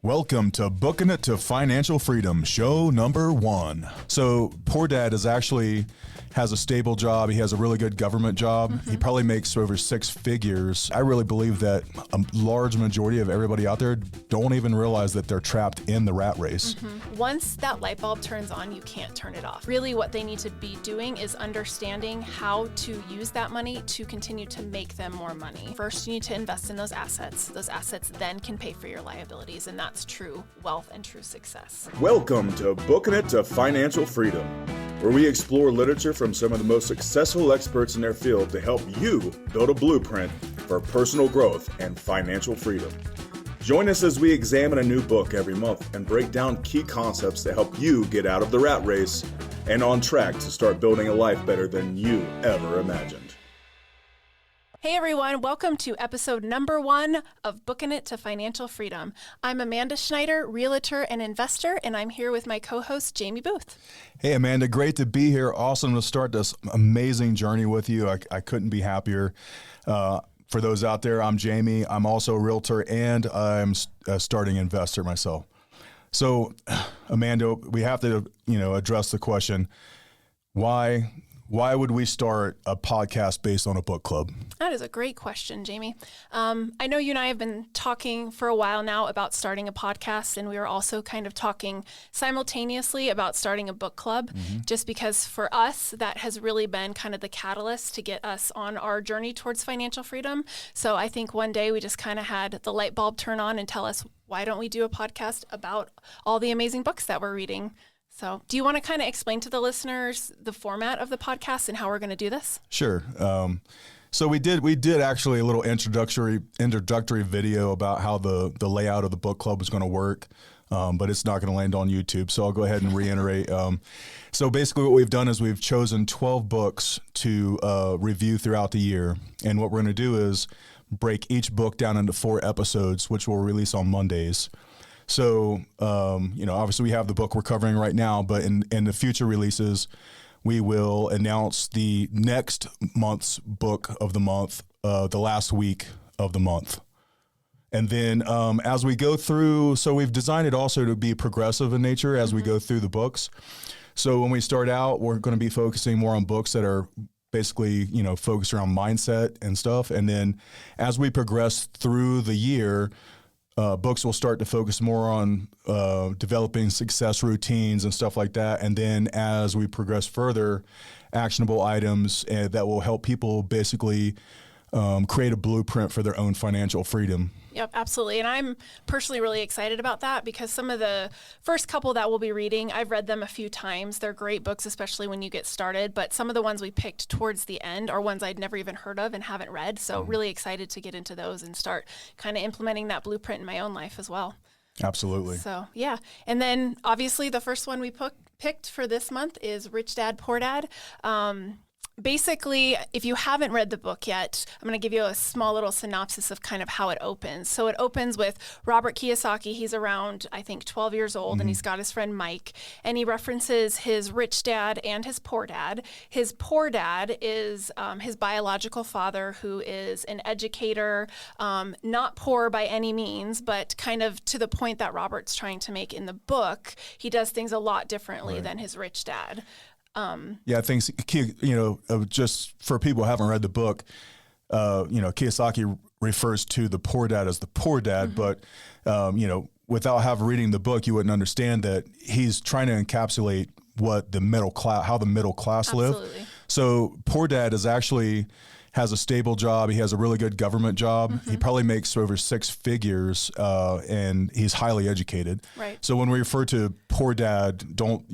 Welcome to Booking It to Financial Freedom, show number 1. So Poor Dad has a stable job. He has a really good government job. He probably makes over 6 figures. I really believe that a large majority of everybody out there don't even realize that they're trapped in the rat race. Once that light bulb turns on, you can't turn it off. Really what they need to be doing is understanding how to use that money to continue to make them more money. First, you need to invest in those assets. Those assets then can pay for your liabilities, and that's true wealth and true success. Welcome to Booking It to Financial Freedom, where we explore literature from some of the most successful experts in their field to help you build a blueprint for personal growth and financial freedom. Join us as we examine a new book every month and break down key concepts to help you get out of the rat race and on track to start building a life better than you ever imagined. Hey everyone, welcome to episode number 1 of Booking It to Financial Freedom. I'm Amanda Schneider, realtor and investor, and I'm here with my co-host, Jamie Booth. Hey, Amanda, great to be here. Awesome to start this amazing journey with you. I couldn't be happier. For those out there, I'm Jamie. I'm also a realtor, and I'm a starting investor myself. So, Amanda, we have to, address the question, why would we start a podcast based on a book club? That is a great question, Jamie. I know you and I have been talking for a while now about starting a podcast, and we were also kind of talking simultaneously about starting a book club, just because for us, that has really been kind of the catalyst to get us on our journey towards financial freedom. So I think one day we just kind of had the light bulb turn on and tell us, why don't we do a podcast about all the amazing books that we're reading? So do you want to kind of explain to the listeners the format of the podcast and how we're going to do this? Sure. So we did actually a little introductory video about how the layout of the book club is going to work, but it's not going to land on YouTube. So I'll go ahead and reiterate. So basically what we've done is we've chosen 12 books to review throughout the year. And what we're going to do is break each book down into 4 episodes, which we'll release on Mondays. So, obviously we have the book we're covering right now, but in the future releases, we will announce the next month's book of the month, the last week of the month. And then as we go through, so we've designed it also to be progressive in nature as we go through the books. So when we start out, we're going to be focusing more on books that are basically, focused around mindset and stuff. And then as we progress through the year, books will start to focus more on developing success routines and stuff like that. And then as we progress further, actionable items that will help people basically create a blueprint for their own financial freedom. Yep, absolutely. And I'm personally really excited about that because some of the first couple that we'll be reading, I've read them a few times. They're great books, especially when you get started. But some of the ones we picked towards the end are ones I'd never even heard of and haven't read. So really excited to get into those and start kind of implementing that blueprint in my own life as well. Absolutely. So, yeah. And then obviously the first one we picked for this month is Rich Dad, Poor Dad. Basically, if you haven't read the book yet, I'm going to give you a small little synopsis of kind of how it opens. So it opens with Robert Kiyosaki. He's around, I think, 12 years old, and he's got his friend Mike, and he references his rich dad and his poor dad. His poor dad is his biological father, who is an educator, not poor by any means, but kind of to the point that Robert's trying to make in the book. He does things a lot differently than his rich dad. I think, just for people who haven't read the book, Kiyosaki refers to the poor dad as the poor dad, but, without reading the book, you wouldn't understand that he's trying to encapsulate what the middle class, how the middle class live. So poor dad has a stable job. He has a really good government job. He probably makes over 6 figures, and he's highly educated. Right. So when we refer to poor dad, don't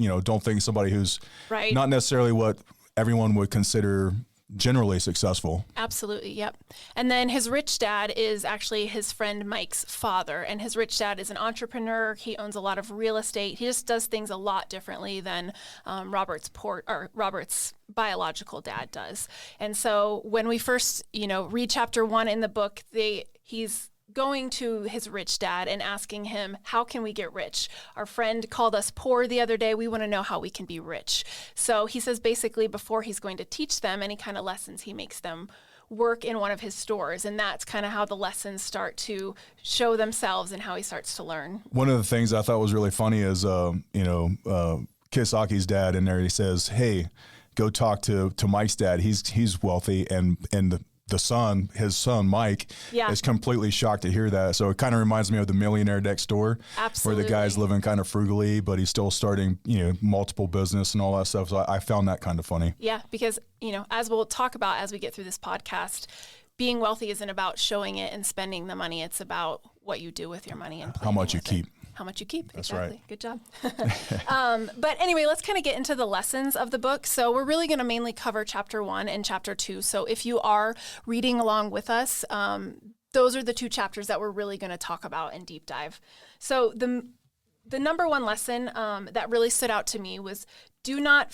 think somebody who's not necessarily what everyone would consider generally successful. Absolutely, yep. And then his rich dad is actually his friend Mike's father, and his rich dad is an entrepreneur. He owns a lot of real estate. He just does things a lot differently than Robert's biological dad does. And so when we first, read chapter 1 in the book, he's going to his rich dad and asking him, how can we get rich? Our friend called us poor the other day. We want to know how we can be rich. So he says basically before he's going to teach them any kind of lessons, he makes them work in one of his stores. And that's kind of how the lessons start to show themselves and how he starts to learn. One of the things I thought was really funny is, Kiyosaki's dad in there, he says, hey, go talk to Mike's dad. He's wealthy. And the son, his son, Mike, is completely shocked to hear that. So it kind of reminds me of The Millionaire Next Door. Absolutely. Where the guy's living kind of frugally, but he's still starting, multiple business and all that stuff. So I found that kind of funny. Yeah, because, as we'll talk about as we get through this podcast, being wealthy isn't about showing it and spending the money. It's about what you do with your money and how much you keep. How much you keep. That's exactly. right. Good job. But anyway, let's kind of get into the lessons of the book. So we're really going to mainly cover chapter 1 and chapter 2. So if you are reading along with us, those are the 2 chapters that we're really going to talk about and deep dive. So the number 1 lesson that really stood out to me was do not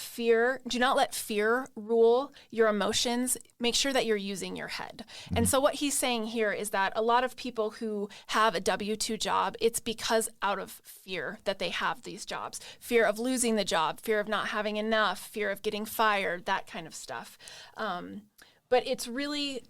let fear rule your emotions. Make sure that you're using your head. Mm-hmm. And so what he's saying here is that a lot of people who have a W-2 job, it's because out of fear that they have these jobs. Fear of losing the job, fear of not having enough, fear of getting fired, that kind of stuff. But it's really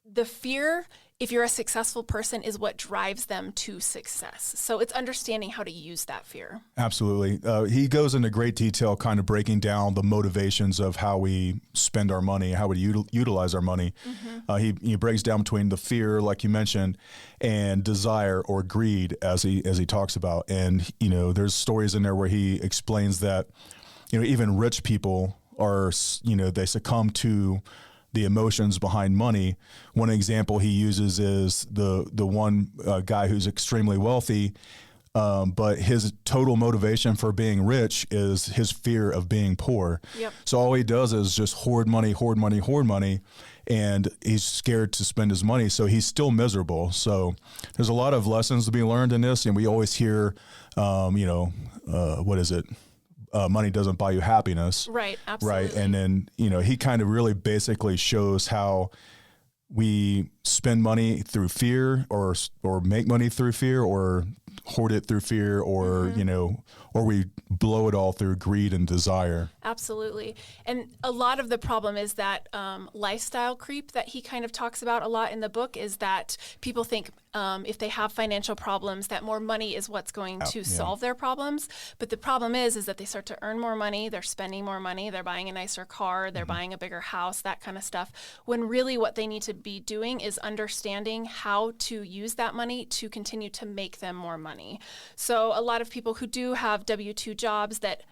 the fear, if you're a successful person, is what drives them to success. So it's understanding how to use that fear. Absolutely. He goes into great detail, kind of breaking down the motivations of how we spend our money, how we utilize our money. Mm-hmm. He breaks down between the fear, like you mentioned, and desire or greed, as he talks about. And, there's stories in there where he explains that, even rich people are, they succumb to the emotions behind money. One example he uses is the one guy who's extremely wealthy, but his total motivation for being rich is his fear of being poor. Yep. So all he does is just hoard money, and he's scared to spend his money, so he's still miserable. So there's a lot of lessons to be learned in this, and we always hear, what is it? Money doesn't buy you happiness. Right, absolutely. Right. And then, he kind of really basically shows how we spend money through fear or make money through fear or hoard it through fear or, mm-hmm. Or we blow it all through greed and desire. Absolutely. And a lot of the problem is that lifestyle creep that he kind of talks about a lot in the book is that people think if they have financial problems, that more money is what's going to solve their problems. But the problem is that they start to earn more money, they're spending more money, they're buying a nicer car, they're mm-hmm. buying a bigger house, that kind of stuff, when really what they need to be doing is understanding how to use that money to continue to make them more money. So a lot of people who do have W-2 jobs that,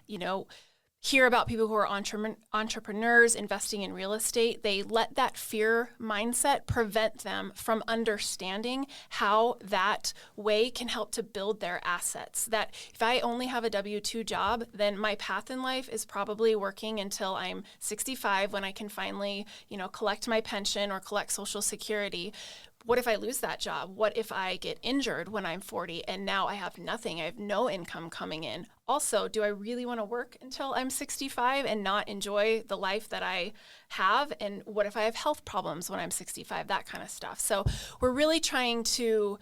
hear about people who are entrepreneurs investing in real estate, they let that fear mindset prevent them from understanding how that way can help to build their assets. That if I only have a W-2 job, then my path in life is probably working until I'm 65 when I can finally, collect my pension or collect Social Security. What if I lose that job? What if I get injured when I'm 40 and now I have nothing? I have no income coming in. Also, do I really want to work until I'm 65 and not enjoy the life that I have? And what if I have health problems when I'm 65? That kind of stuff. So we're really trying to,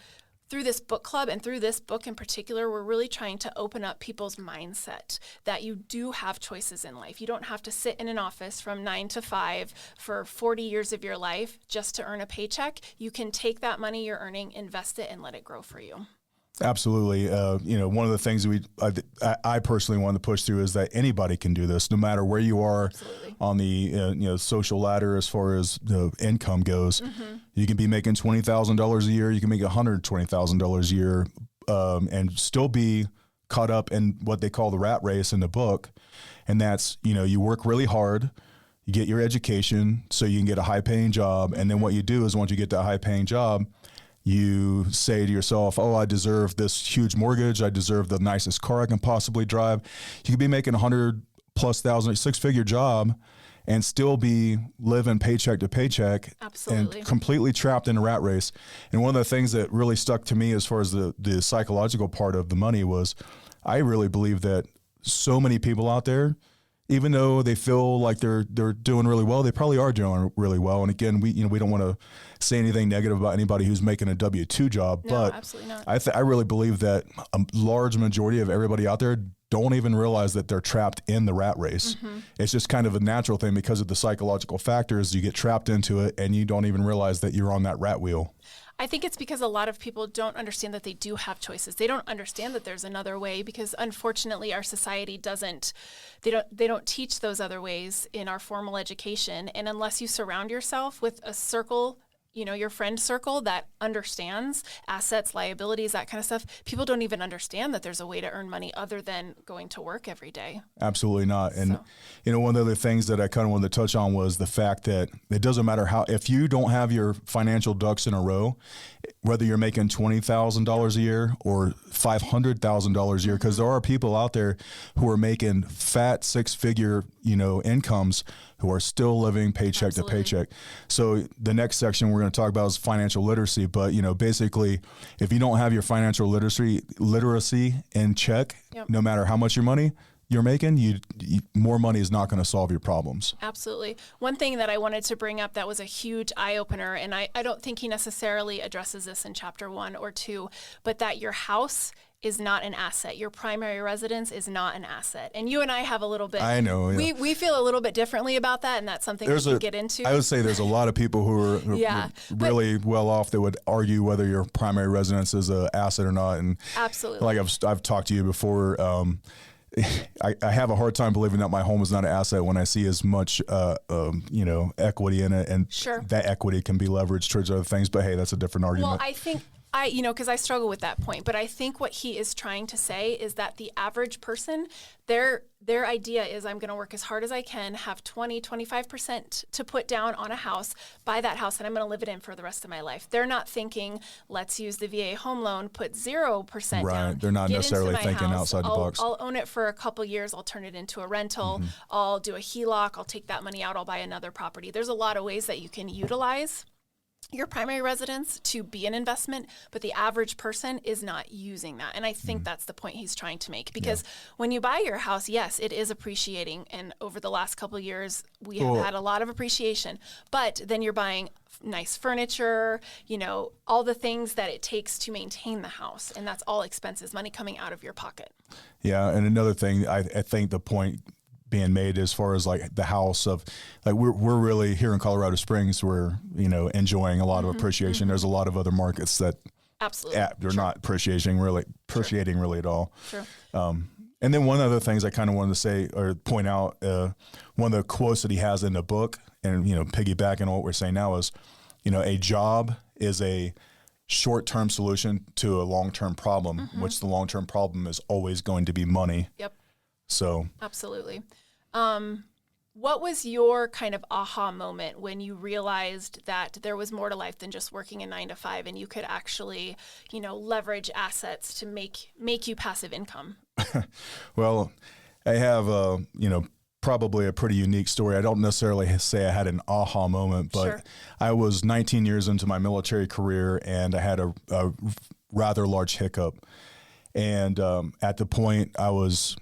through this book club and through this book in particular, we're really trying to open up people's mindset that you do have choices in life. You don't have to sit in an office from 9 to 5 for 40 years of your life just to earn a paycheck. You can take that money you're earning, invest it, and let it grow for you. Absolutely. One of the things I personally want to push through is that anybody can do this, no matter where you are Absolutely. On the social ladder as far as the income goes. Mm-hmm. You can be making $20,000 a year. You can make $120,000 a year, and still be caught up in what they call the rat race in the book. And that's, you work really hard. You get your education so you can get a high-paying job. And then what you do is once you get that high-paying job, you say to yourself, oh, I deserve this huge mortgage. I deserve the nicest car I can possibly drive. You could be making $100,000+ 6-figure job and still be living paycheck to paycheck. Absolutely. And completely trapped in a rat race. And one of the things that really stuck to me as far as the psychological part of the money was I really believe that so many people out there, even though they feel like they're doing really well, they probably are doing really well. And again, we don't want to say anything negative about anybody who's making a W-2 job, no, but absolutely not. I really believe that a large majority of everybody out there don't even realize that they're trapped in the rat race. It's just kind of a natural thing because of the psychological factors. You get trapped into it and you don't even realize that you're on that rat wheel. I think it's because a lot of people don't understand that they do have choices. They don't understand that there's another way because unfortunately our society they don't teach those other ways in our formal education. And unless you surround yourself with a circle, your friend circle that understands assets, liabilities, that kind of stuff, people don't even understand that there's a way to earn money other than going to work every day. Absolutely not. And, one of the other things that I kind of wanted to touch on was the fact that it doesn't matter if you don't have your financial ducks in a row, whether you're making $20,000 a year or $500,000 a year, because there are people out there who are making fat 6-figure, incomes who are still living paycheck to paycheck. So the next section we're going to talk about is financial literacy. But, basically, if you don't have your financial literacy in check, no matter how much your money you're making, more money is not going to solve your problems. Absolutely. One thing that I wanted to bring up that was a huge eye-opener, and I don't think he necessarily addresses this in chapter 1 or 2, but that your house is not an asset. Your primary residence is not an asset. And you and I have a little bit, I know, yeah. we feel a little bit differently about that, and that's something we can get into. I would say there's a lot of people who are really well off that would argue whether your primary residence is an asset or not. And absolutely. Like I've talked to you before, I have a hard time believing that my home is not an asset when I see as much, equity in it, and that equity can be leveraged towards other things. But hey, that's a different argument. Well, I think because I struggle with that point, but I think what he is trying to say is that the average person, their idea is I'm going to work as hard as I can, have 20-25% to put down on a house, buy that house, and I'm going to live it in for the rest of my life. They're not thinking, let's use the VA home loan, put 0% down. Right. They're not necessarily thinking outside the box. I'll own it for a couple years. I'll turn it into a rental. I'll do a HELOC. I'll take that money out. I'll buy another property. There's a lot of ways that you can utilize your primary residence to be an investment, but the average person is not using that. And I think that's the point he's trying to make, because when you buy your house, yes, it is appreciating. And over the last couple of years, we have had a lot of appreciation, but then you're buying nice furniture, all the things that it takes to maintain the house. And that's all expenses, money coming out of your pocket. Yeah. And another thing, I think the point being made as far as like the house of like we're really here in Colorado Springs, we're enjoying a lot of appreciation. There's a lot of other markets that absolutely they're not appreciating really at all. Sure. And then one of the things I kind of wanted to say or point out, one of the quotes that he has in the book, and piggybacking on what we're saying now, is a job is a short-term solution to a long-term problem, which the long-term problem is always going to be money. Yep. So absolutely. What was your kind of aha moment when you realized that there was more to life than just working a 9-to-5, and you could actually, leverage assets to make you passive income? Well, I have probably a pretty unique story. I don't necessarily say I had an aha moment, but I was 19 years into my military career, and I had a rather large hiccup. And at the point, I was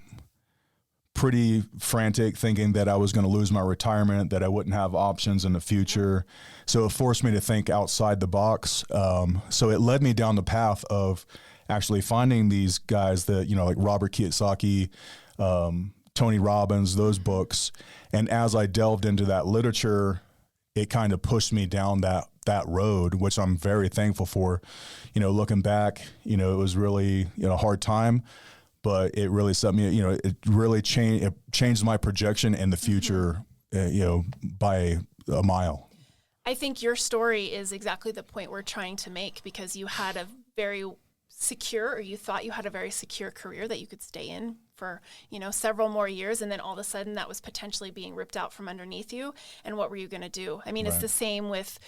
pretty frantic, thinking that I was going to lose my retirement, that I wouldn't have options in the future. So it forced me to think outside the box. So it led me down the path of actually finding these guys that, like Robert Kiyosaki, Tony Robbins, those books. And as I delved into that literature, it kind of pushed me down that road, which I'm very thankful for. Looking back, it was really, a hard time, but it really set me, it really changed my projection in the future, by a mile. I think your story is exactly the point we're trying to make, because you had a very secure, or you thought you had a very secure career that you could stay in for, several more years. And then all of a sudden that was potentially being ripped out from underneath you. And what were you going to do? I mean, It's the same with,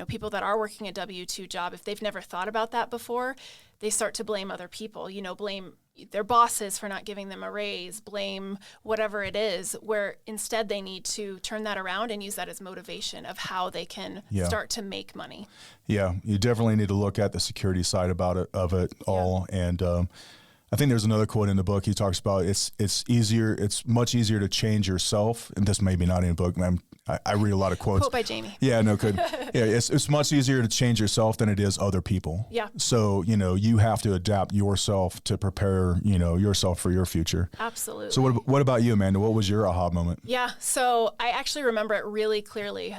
people that are working a W-2 job. If they've never thought about that before, they start to blame other people, blame their bosses for not giving them a raise, blame whatever it is, where instead they need to turn that around and use that as motivation of how they can start to make money. Yeah, you definitely need to look at the security side of it all. And I think there's another quote in the book. He talks about it's much easier to change yourself. And this may be not in the book. I read a lot of quotes. Quote by Jamie. Yeah, no, good. Yeah, it's much easier to change yourself than it is other people. Yeah. So, you have to adapt yourself to prepare, yourself for your future. Absolutely. So what about you, Amanda? What was your aha moment? Yeah, so I actually remember it really clearly.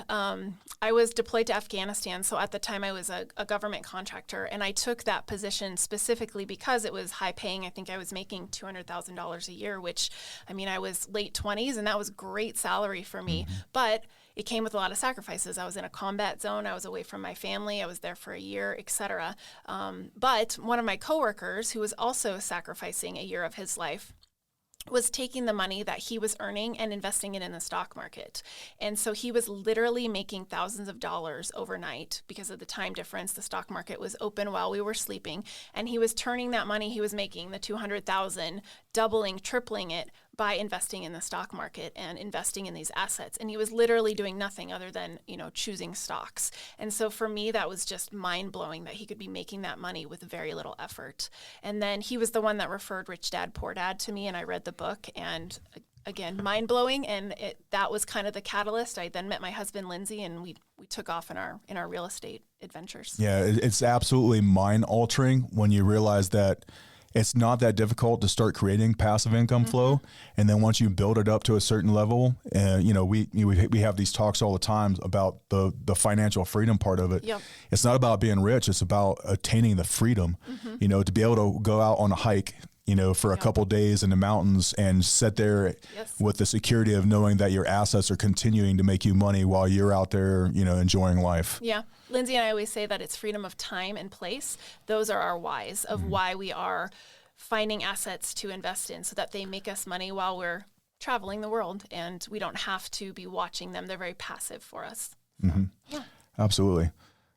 I was deployed to Afghanistan, so at the time I was a government contractor, and I took that position specifically because it was high paying. I think I was making $200,000 a year, which, I was late 20s, and that was great salary for me. Mm-hmm. But it came with a lot of sacrifices. I was in a combat zone. I was away from my family. I was there for a year, etc. But one of my coworkers, who was also sacrificing a year of his life, was taking the money that he was earning and investing it in the stock market. And so he was literally making thousands of dollars overnight because of the time difference. The stock market was open while we were sleeping. And he was turning that money he was making, the $200,000, doubling, tripling it by investing in the stock market and investing in these assets. And he was literally doing nothing other than, choosing stocks. And so for me, that was just mind-blowing that he could be making that money with very little effort. And then he was the one that referred Rich Dad, Poor Dad to me, and I read the book, and again, mind-blowing, and that was kind of the catalyst. I then met my husband, Lindsay, and we took off in our real estate adventures. Yeah, it's absolutely mind-altering when you realize that it's not that difficult to start creating passive income flow. And then once you build it up to a certain level, we have these talks all the time about the financial freedom part of it. Yep. It's not about being rich. It's about attaining the freedom, to be able to go out on a hike, for a couple of days in the mountains and sit there with the security of knowing that your assets are continuing to make you money while you're out there, enjoying life. Yeah. Lindsay and I always say that it's freedom of time and place. Those are our whys of why we are finding assets to invest in so that they make us money while we're traveling the world and we don't have to be watching them. They're very passive for us. Mm-hmm. Yeah. Absolutely.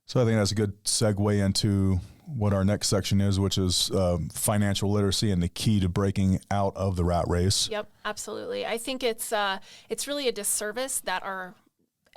So I think that's a good segue into what our next section is, which is financial literacy and the key to breaking out of the rat race. Yep, absolutely. I think it's really a disservice that our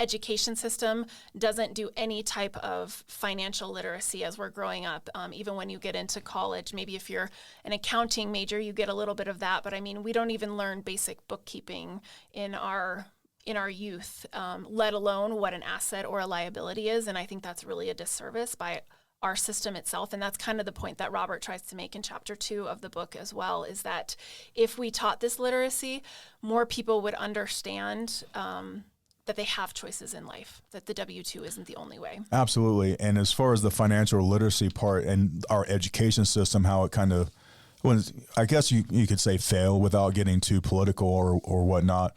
education system doesn't do any type of financial literacy as we're growing up. Even when you get into college, maybe if you're an accounting major, you get a little bit of that. But we don't even learn basic bookkeeping in our youth, let alone what an asset or a liability is. And I think that's really a disservice by our system itself. And that's kind of the point that Robert tries to make in chapter 2 of the book as well, is that if we taught this literacy, more people would understand that they have choices in life, that the W-2 isn't the only way. Absolutely. And as far as the financial literacy part and our education system, how it kind of, I guess you could say fail without getting too political or whatnot.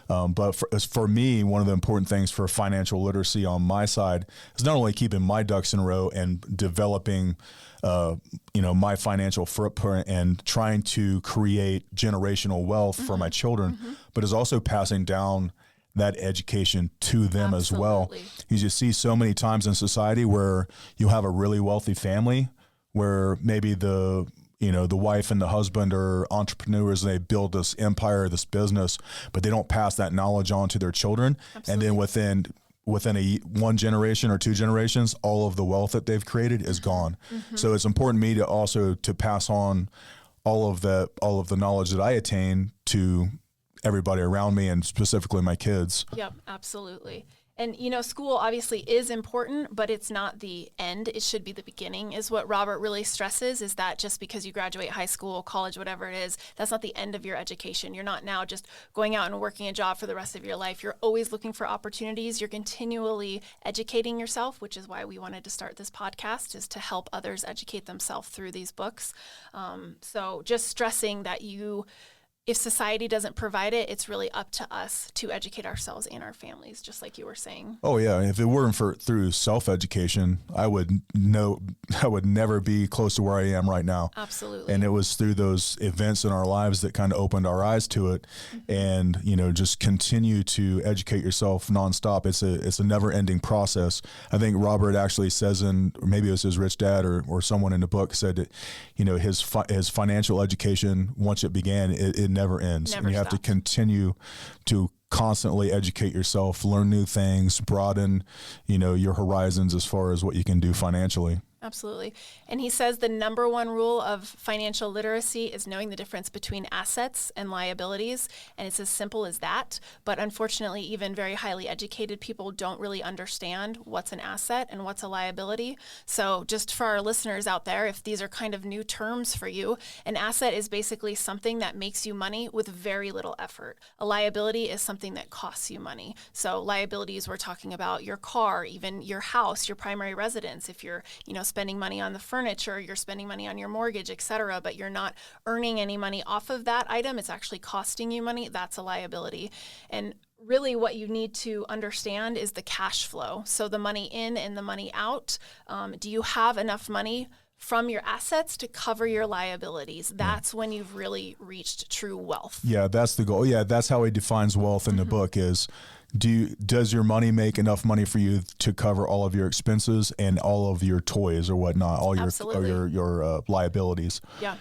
But for me, one of the important things for financial literacy on my side is not only keeping my ducks in a row and developing, my financial footprint and trying to create generational wealth for my children, but is also passing down that education to them as well. You just see so many times in society where you have a really wealthy family where maybe the wife and the husband are entrepreneurs and they build this empire, this business, but they don't pass that knowledge on to their children. Absolutely. And then within one generation or two generations, all of the wealth that they've created is gone. So it's important to me to pass on all of the knowledge that I attain to everybody around me and specifically my kids. Yep, absolutely. And, school obviously is important, but it's not the end. It should be the beginning, is what Robert really stresses, is that just because you graduate high school, college, whatever it is, that's not the end of your education. You're not now just going out and working a job for the rest of your life. You're always looking for opportunities. You're continually educating yourself, which is why we wanted to start this podcast, is to help others educate themselves through these books. So just stressing that if society doesn't provide it, it's really up to us to educate ourselves and our families, just like you were saying. Oh yeah, if it weren't through self-education, I would never be close to where I am right now. Absolutely. And it was through those events in our lives that kind of opened our eyes to it. And just continue to educate yourself nonstop. It's a never-ending process. I think Robert actually says maybe it was his rich dad or someone in the book said that his financial education, once it began, it never ends. Never and you have to stops. continue to constantly educate yourself, learn new things, broaden, your horizons as far as what you can do financially. Absolutely. And he says the number one rule of financial literacy is knowing the difference between assets and liabilities. And it's as simple as that. But unfortunately, even very highly educated people don't really understand what's an asset and what's a liability. So just for our listeners out there, if these are kind of new terms for you, an asset is basically something that makes you money with very little effort. A liability is something that costs you money. So liabilities, we're talking about your car, even your house, your primary residence. If you're, spending money on the furniture, you're spending money on your mortgage, et cetera, but you're not earning any money off of that item, it's actually costing you money, that's a liability. And really what you need to understand is the cash flow. So the money in and the money out. Do you have enough money from your assets to cover your liabilities? That's when you've really reached true wealth. Yeah, that's the goal. Yeah, that's how he defines wealth in the book is, does your money make enough money for you to cover all of your expenses and all of your toys or whatnot, all your liabilities? Yeah.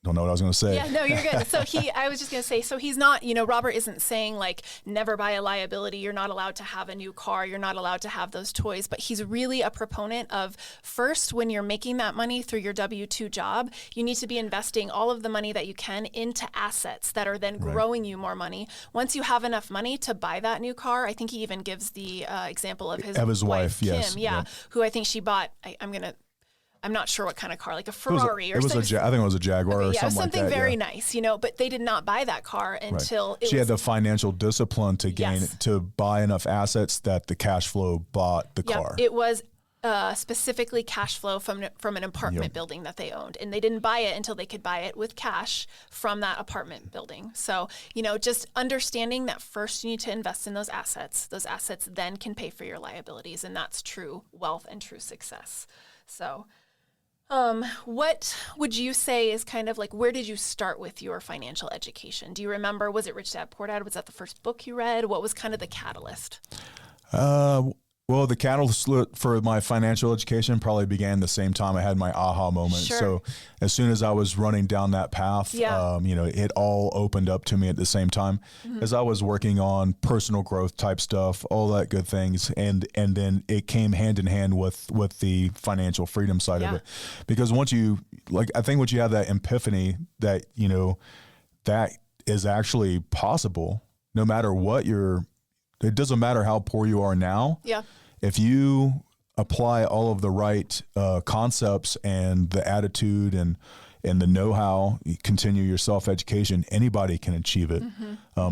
Don't know what I was going to say. Yeah, no, you're good. So I was just going to say, so he's not, Robert isn't saying like never buy a liability. You're not allowed to have a new car. You're not allowed to have those toys. But he's really a proponent of first, when you're making that money through your W-2 job, you need to be investing all of the money that you can into assets that are then growing you more money. Once you have enough money to buy that new car, I think he even gives the example of his wife, Kim, yes. Who I think she bought, I'm not sure what kind of car, like a Ferrari or something. I think it was a Jaguar or something like that. It was something very nice, but they did not buy that car until she had the financial discipline to buy enough assets that the cash flow bought the car. It was specifically cash flow from an apartment building that they owned. And they didn't buy it until they could buy it with cash from that apartment building. So, just understanding that first you need to invest in those assets. Those assets then can pay for your liabilities. And that's true wealth and true success. So what would you say is kind of like, where did you start with your financial education? Do you remember, was it Rich Dad, Poor Dad? Was that the first book you read? What was kind of the catalyst? Well, the catalyst for my financial education probably began the same time I had my aha moment. Sure. So as soon as I was running down that path, it all opened up to me at the same time as I was working on personal growth type stuff, all that good things. And then it came hand in hand with the financial freedom side of it. Because once I think once you have that epiphany that, that is actually possible, no matter what it doesn't matter how poor you are now. Yeah. If you apply all of the right concepts and the attitude and the know-how, you continue your self-education, anybody can achieve it.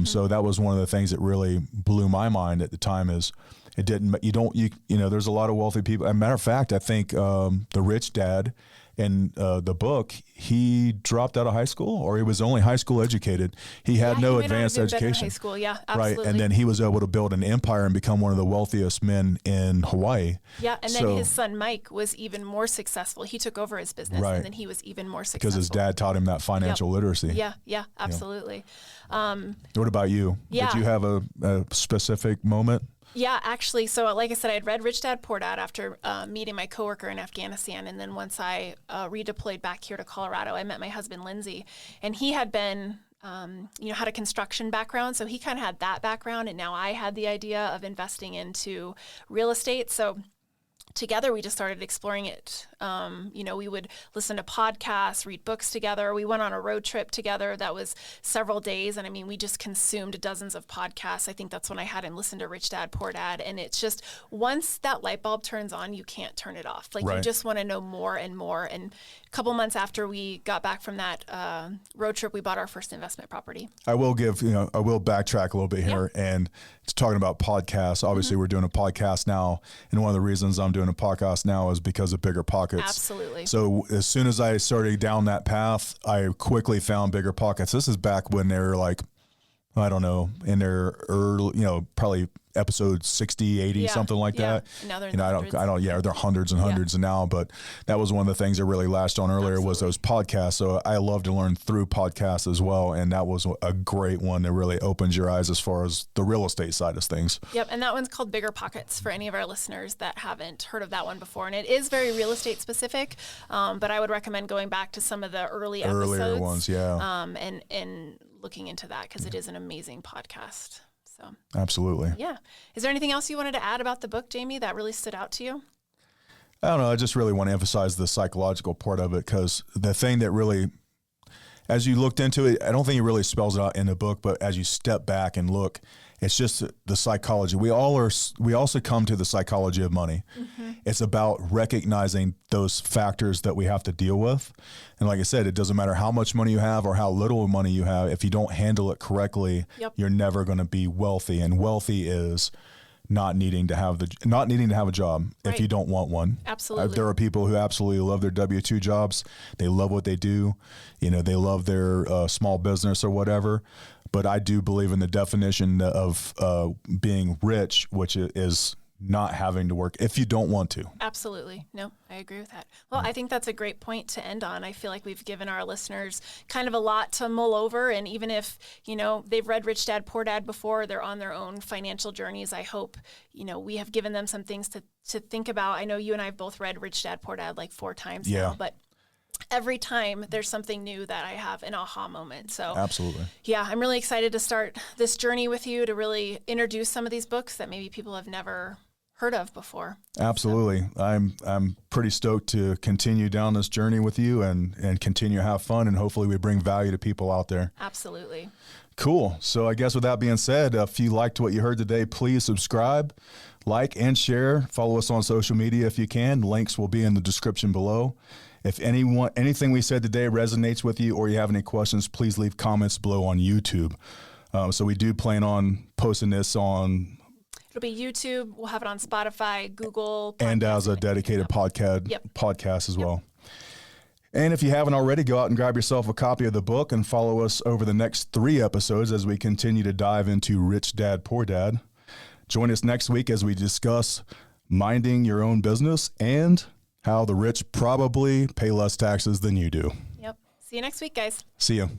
So that was one of the things that really blew my mind at the time is there's a lot of wealthy people. As a matter of fact, I think the Rich Dad in the book, he dropped out of high school, or he was only high school educated. He had no advanced education. High school, yeah, absolutely. Right, and then he was able to build an empire and become one of the wealthiest men in Hawaii. Yeah, and then his son Mike was even more successful. He took over his business, and then he was even more successful because his dad taught him that financial literacy. Yeah, absolutely. What about you? Did you have a specific moment? Yeah, actually. So like I said, I had read Rich Dad, Poor Dad after meeting my coworker in Afghanistan. And then once I redeployed back here to Colorado, I met my husband, Lindsay, and he had been, had a construction background. So he kind of had that background. And now I had the idea of investing into real estate. So together, we just started exploring it. We would listen to podcasts, read books together. We went on a road trip together that was several days. And we just consumed dozens of podcasts. I think that's when I had him listen to Rich Dad, Poor Dad. And it's just, once that light bulb turns on, you can't turn it off. You just want to know more and more. And a couple months after we got back from that road trip, we bought our first investment property. I will backtrack a little bit here and talking about podcasts. Obviously, we're doing a podcast now. And one of the reasons I'm doing a podcast now is because of Bigger Pockets. Absolutely. So as soon as I started down that path, I quickly found Bigger Pockets. This is back when they were in their early, probably episode 60, 80, something like that. And now they're in the hundreds. They're hundreds and hundreds now, but that was one of the things that really latched on earlier was those podcasts. So I love to learn through podcasts as well. And that was a great one that really opens your eyes as far as the real estate side of things. Yep. And that one's called Bigger Pockets for any of our listeners that haven't heard of that one before. And it is very real estate specific. But I would recommend going back to some of the earlier ones. Yeah. And looking into that because it is an amazing podcast. So Absolutely. yeah. Is there anything else you wanted to add about the book, Jamie, that really stood out to you? I don't know. I just really want to emphasize the psychological part of it, because the thing that really, as you looked into it, I don't think it really spells it out in the book, but as you step back and look, it's just the psychology. We also come to the psychology of money. Mm-hmm. It's about recognizing those factors that we have to deal with. And like I said, it doesn't matter how much money you have or how little money you have. If you don't handle it correctly, you're never going to be wealthy. And wealthy is not needing to have a job if you don't want one. Absolutely. There are people who absolutely love their W-2 jobs. They love what they do. They love their small business or whatever. But I do believe in the definition of being rich, which is not having to work if you don't want to. Absolutely. No, I agree with that. Well, I think that's a great point to end on. I feel like we've given our listeners kind of a lot to mull over. And even if, they've read Rich Dad, Poor Dad before, they're on their own financial journeys, I hope, we have given them some things to think about. I know you and I have both read Rich Dad, Poor Dad like 4 times now, but every time there's something new that I have an aha moment. So absolutely. Yeah, I'm really excited to start this journey with you to really introduce some of these books that maybe people have never heard of before. Absolutely. So. I'm pretty stoked to continue down this journey with you and continue to have fun, and hopefully we bring value to people out there. Absolutely. Cool. So I guess with that being said, if you liked what you heard today, please subscribe, like, and share. Follow us on social media if you can. Links will be in the description below. If anything we said today resonates with you or you have any questions, please leave comments below on YouTube. So we do plan on posting this on... It'll be YouTube. We'll have it on Spotify, Google. And as a dedicated podcast as well. And if you haven't already, go out and grab yourself a copy of the book and follow us over the next 3 episodes as we continue to dive into Rich Dad, Poor Dad. Join us next week as we discuss minding your own business and how the rich probably pay less taxes than you do. Yep. See you next week, guys. See you.